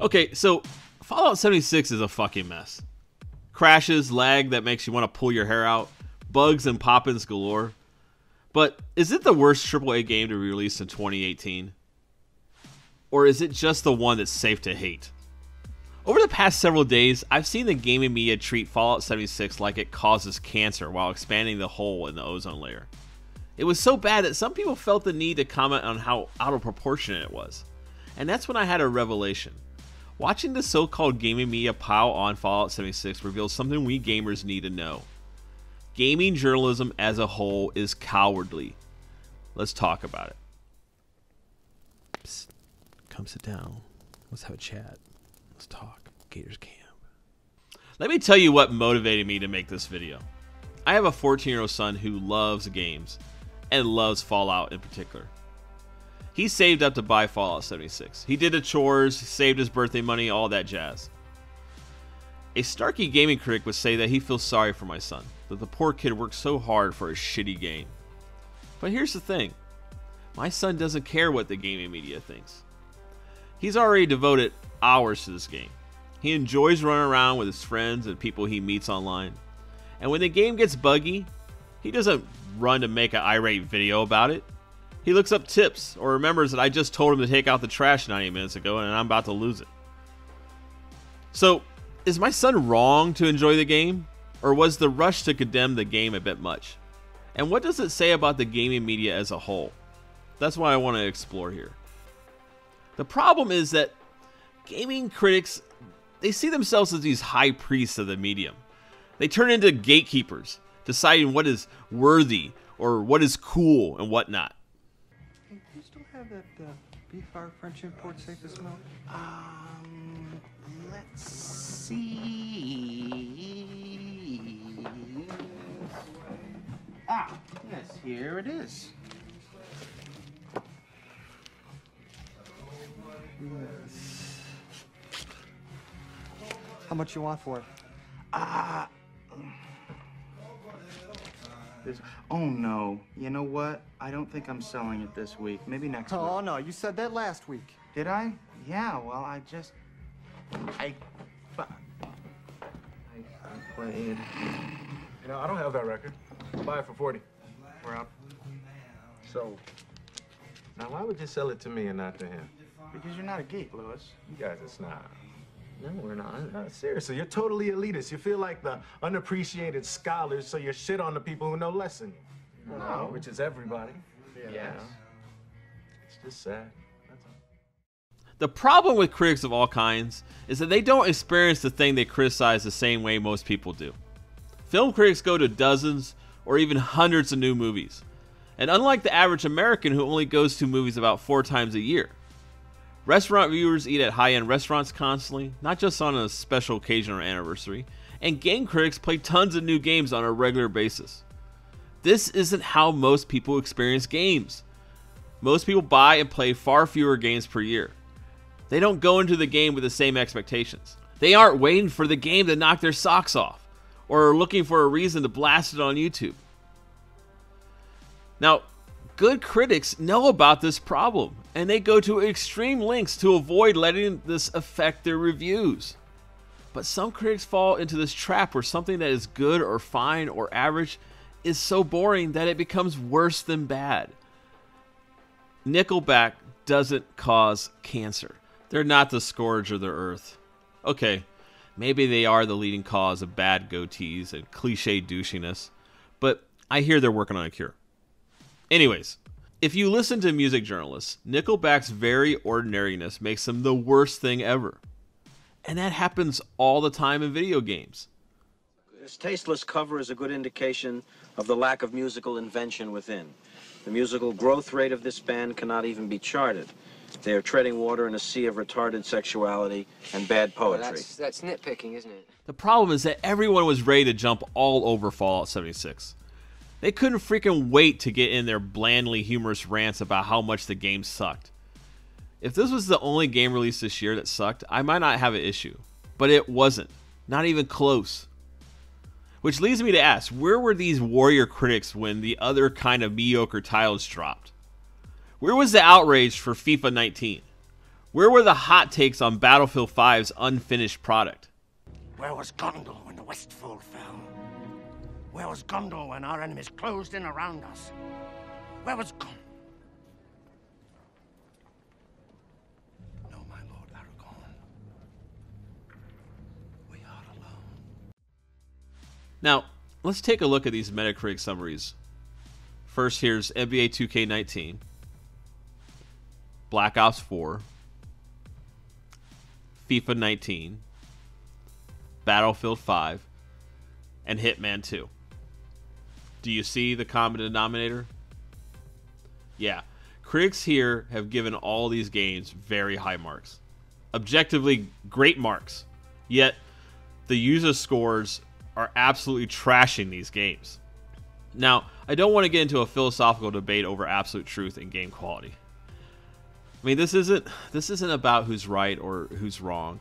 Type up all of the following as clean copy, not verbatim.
Okay, so Fallout 76 is a fucking mess. Crashes, lag that makes you want to pull your hair out, bugs and pop-ins galore. But is it the worst AAA game to be released in 2018? Or is it just the one that's safe to hate? Over the past several days, I've seen the gaming media treat Fallout 76 like it causes cancer while expanding the hole in the ozone layer. It was so bad that some people felt the need to comment on how out of proportion it was. And that's when I had a revelation. Watching the so-called gaming media pile on Fallout 76 reveals something we gamers need to know. Gaming journalism as a whole is cowardly. Let's talk about it. Psst. Come sit down. Let's have a chat. Let's talk. Gators Camp. Let me tell you what motivated me to make this video. I have a 14-year-old son who loves games, and loves Fallout in particular. He saved up to buy Fallout 76. He did the chores, saved his birthday money, all that jazz. A snarky gaming critic would say that he feels sorry for my son, that the poor kid worked so hard for a shitty game. But here's the thing. My son doesn't care what the gaming media thinks. He's already devoted hours to this game. He enjoys running around with his friends and people he meets online. And when the game gets buggy, he doesn't run to make an irate video about it. He looks up tips or remembers that I just told him to take out the trash 90 minutes ago and I'm about to lose it. So, is my son wrong to enjoy the game? Or was the rush to condemn the game a bit much? And what does it say about the gaming media as a whole? That's what I want to explore here. The problem is that gaming critics, they see themselves as these high priests of the medium. They turn into gatekeepers, deciding what is worthy or what is cool and whatnot. Hey, do you still have that beef fire French import safe to smoke? Let's see. Ah, yes, here it is. Yes. How much you want for it? Oh no. You know what? I don't think I'm selling it this week. Maybe next week. Oh no, you said that last week. Did I? Yeah, well, I played. You know, I don't have that record. I'll buy it for 40. We're up. So, now why would you sell it to me and not to him? Because you're not a geek, Lewis. You guys are snob. No, we're not. No, seriously, you're totally elitist. You feel like the unappreciated scholars, so you shit on the people who know less than you. No. Which is everybody. Yes. It's just sad. That's all. The problem with critics of all kinds is that they don't experience the thing they criticize the same way most people do. Film critics go to dozens or even hundreds of new movies. And unlike the average American who only goes to movies about 4 times a year, restaurant viewers eat at high-end restaurants constantly, not just on a special occasion or anniversary, and game critics play tons of new games on a regular basis. This isn't how most people experience games. Most people buy and play far fewer games per year. They don't go into the game with the same expectations. They aren't waiting for the game to knock their socks off, or are looking for a reason to blast it on YouTube. Now, good critics know about this problem, and they go to extreme lengths to avoid letting this affect their reviews. But some critics fall into this trap where something that is good or fine or average is so boring that it becomes worse than bad. Nickelback doesn't cause cancer. They're not the scourge of the earth. Okay, maybe they are the leading cause of bad goatees and cliche douchiness, but I hear they're working on a cure. Anyways, if you listen to music journalists, Nickelback's very ordinariness makes them the worst thing ever. And that happens all the time in video games. This tasteless cover is a good indication of the lack of musical invention within. The musical growth rate of this band cannot even be charted. They are treading water in a sea of retarded sexuality and bad poetry. That's nitpicking, isn't it? The problem is that everyone was ready to jump all over Fallout 76. They couldn't freaking wait to get in their blandly humorous rants about how much the game sucked. If this was the only game released this year that sucked, I might not have an issue. But it wasn't. Not even close. Which leads me to ask, where were these warrior critics when the other kind of mediocre titles dropped? Where was the outrage for FIFA 19? Where were the hot takes on Battlefield 5's unfinished product? Where was Gondor when the Westfall fell? Where was Gondor when our enemies closed in around us? Where was Gondor? No, my lord Aragorn. We are alone. Now, let's take a look at these Metacritic summaries. First, here's NBA 2K19, Black Ops 4, FIFA 19, Battlefield 5, and Hitman 2. Do you see the common denominator? Yeah, critics here have given all these games very high marks. Objectively great marks. Yet, the user scores are absolutely trashing these games. Now, I don't want to get into a philosophical debate over absolute truth and game quality. I mean, this isn't about who's right or who's wrong,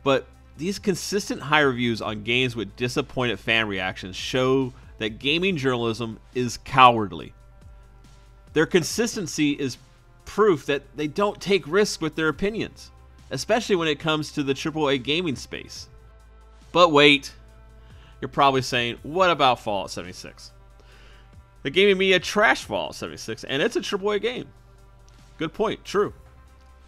but these consistent high reviews on games with disappointed fan reactions show that gaming journalism is cowardly. Their consistency is proof that they don't take risks with their opinions, especially when it comes to the AAA gaming space. But wait, you're probably saying, what about Fallout 76? The gaming media trashed Fallout 76, and it's a AAA game. Good point, true.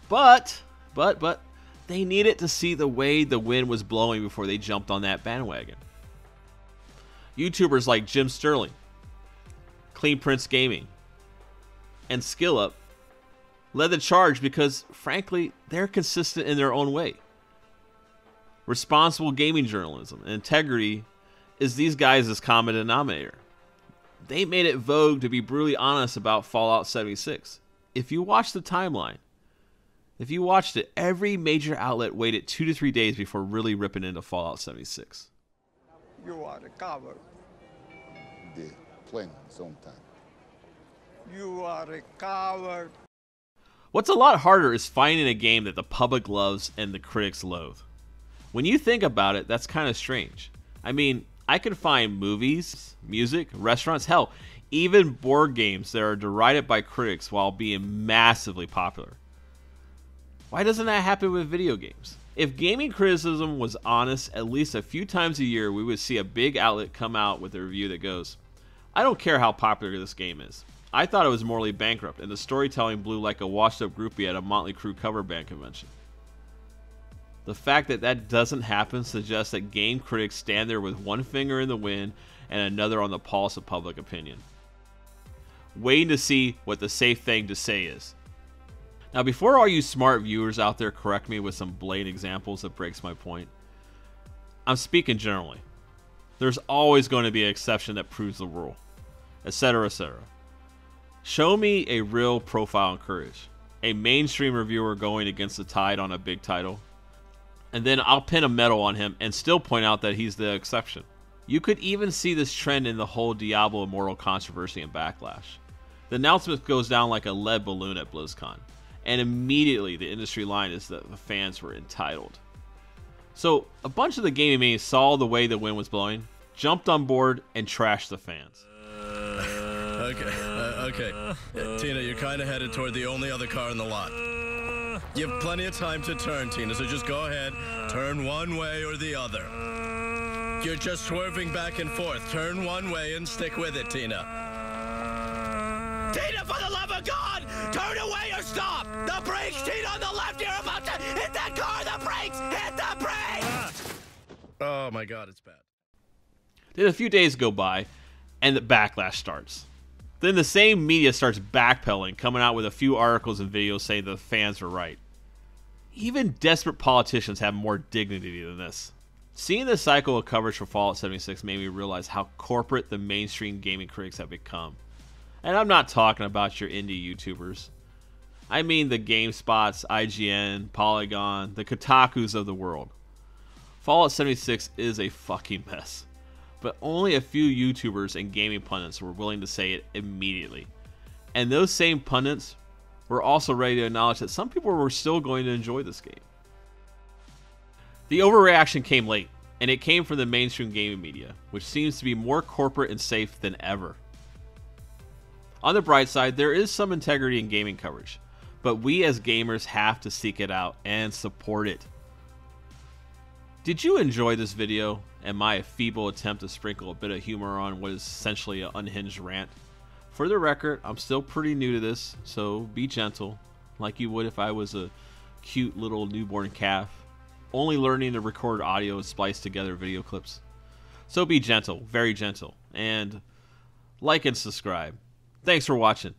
But, they needed to see the way the wind was blowing before they jumped on that bandwagon. YouTubers like Jim Sterling, Clean Prince Gaming, and SkillUp led the charge because, frankly, they're consistent in their own way. Responsible gaming journalism and integrity is these guys' common denominator. They made it vogue to be brutally honest about Fallout 76. If you watch the timeline, if you watched it, every major outlet waited 2 to 3 days before really ripping into Fallout 76. You are a coward. The plane sometime. You are a coward. What's a lot harder is finding a game that the public loves and the critics loathe. When you think about it, that's kind of strange. I mean, I can find movies, music, restaurants, hell, even board games that are derided by critics while being massively popular. Why doesn't that happen with video games? If gaming criticism was honest, at least a few times a year we would see a big outlet come out with a review that goes, I don't care how popular this game is. I thought it was morally bankrupt and the storytelling blew like a washed up groupie at a Motley Crue cover band convention. The fact that that doesn't happen suggests that game critics stand there with one finger in the wind and another on the pulse of public opinion, waiting to see what the safe thing to say is. Now, before all you smart viewers out there correct me with some blatant examples that breaks my point, I'm speaking generally. There's always going to be an exception that proves the rule, etc., etc. Show me a real profile and courage, a mainstream reviewer going against the tide on a big title, and then I'll pin a medal on him and still point out that he's the exception. You could even see this trend in the whole Diablo Immortal controversy and backlash. The announcement goes down like a lead balloon at BlizzCon, and immediately the industry line is that the fans were entitled. So a bunch of the gaming media saw the way the wind was blowing, jumped on board, and trashed the fans. Okay. Tina, you're kind of headed toward the only other car in the lot. You have plenty of time to turn, Tina, so just go ahead. Turn one way or the other. You're just swerving back and forth. Turn one way and stick with it, Tina. Tina, for the love of God! Turn away or stop! The brakes, Tina, on the left! You're about to hit that car! The brakes! Hit the brakes! Oh my God, it's bad. Then a few days go by, and the backlash starts. Then the same media starts backpedaling, coming out with a few articles and videos saying the fans were right. Even desperate politicians have more dignity than this. Seeing this cycle of coverage for Fallout 76 made me realize how corporate the mainstream gaming critics have become. And I'm not talking about your indie YouTubers. I mean the GameSpots, IGN, Polygon, the Kotakus of the world. Fallout 76 is a fucking mess. But only a few YouTubers and gaming pundits were willing to say it immediately. And those same pundits were also ready to acknowledge that some people were still going to enjoy this game. The overreaction came late, and it came from the mainstream gaming media, which seems to be more corporate and safe than ever. On the bright side, there is some integrity in gaming coverage. but we as gamers have to seek it out and support it. Did you enjoy this video and my feeble attempt to sprinkle a bit of humor on what is essentially an unhinged rant? For the record, I'm still pretty new to this, so be gentle, like you would if I was a cute little newborn calf, only learning to record audio and splice together video clips. So be gentle, very gentle, and like and subscribe. Thanks for watching.